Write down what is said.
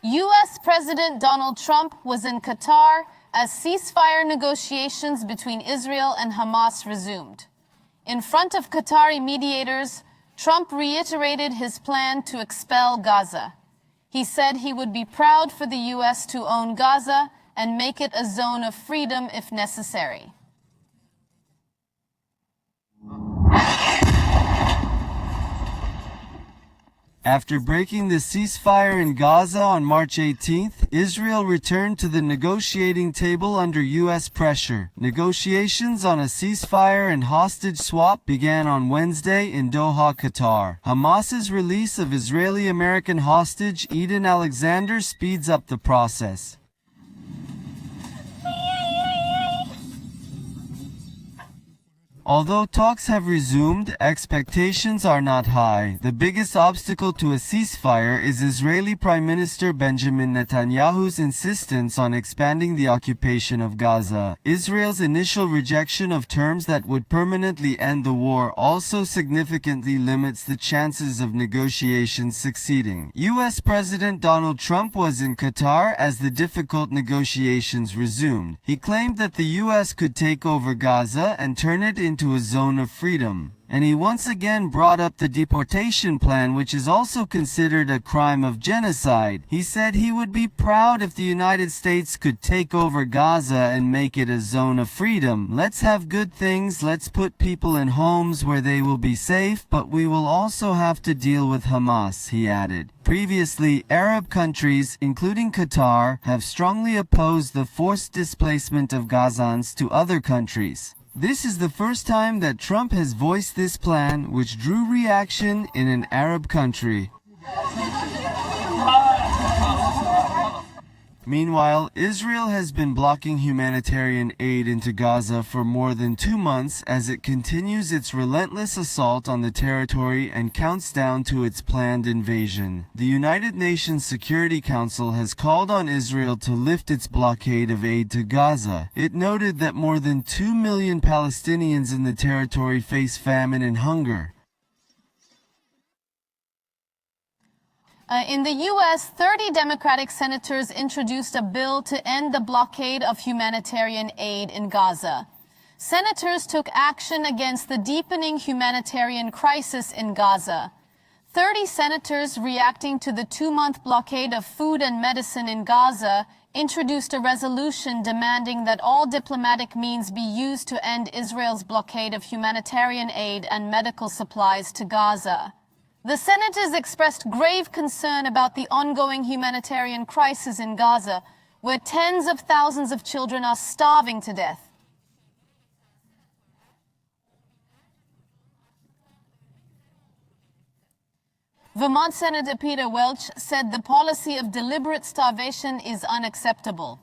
U.S. President Donald Trump was in Qatar as ceasefire negotiations between Israel and Hamas resumed. In front of Qatari mediators, Trump reiterated his plan to expel Gaza. He said he would be proud for the U.S. to own Gaza and make it a zone of freedom if necessary. After breaking the ceasefire in Gaza on March 18th, Israel returned to the negotiating table under U.S. pressure. Negotiations on a ceasefire and hostage swap began on Wednesday in Doha, Qatar. Hamas's release of Israeli-American hostage Eden Alexander speeds up the process. Although talks have resumed, expectations are not high. The biggest obstacle to a ceasefire is Israeli Prime Minister Benjamin Netanyahu's insistence on expanding the occupation of Gaza. Israel's initial rejection of terms that would permanently end the war also significantly limits the chances of negotiations succeeding. U.S. President Donald Trump was in Qatar as the difficult negotiations resumed. He claimed that the U.S. could take over Gaza and turn it into a zone of freedom. And he once again brought up the deportation plan, which is also considered a crime of genocide. He said he would be proud if the United States could take over Gaza and make it a zone of freedom. Let's have good things, let's put people in homes where they will be safe, but we will also have to deal with Hamas, he added. Previously, Arab countries, including Qatar, have strongly opposed the forced displacement of Gazans to other countries. This is the first time that Trump has voiced this plan, which drew reaction in an Arab country. Meanwhile, Israel has been blocking humanitarian aid into Gaza for more than 2 months as it continues its relentless assault on the territory and counts down to its planned invasion. The United Nations Security Council has called on Israel to lift its blockade of aid to Gaza. It noted that more than 2 million Palestinians in the territory face famine and hunger. In the U.S., 30 Democratic senators introduced a bill to end the blockade of humanitarian aid in Gaza. Senators took action against the deepening humanitarian crisis in Gaza. 30 senators, reacting to the 2-month blockade of food and medicine in Gaza, introduced a resolution demanding that all diplomatic means be used to end Israel's blockade of humanitarian aid and medical supplies to Gaza. The senators expressed grave concern about the ongoing humanitarian crisis in Gaza, where tens of thousands of children are starving to death. Vermont Senator Peter Welch said the policy of deliberate starvation is unacceptable.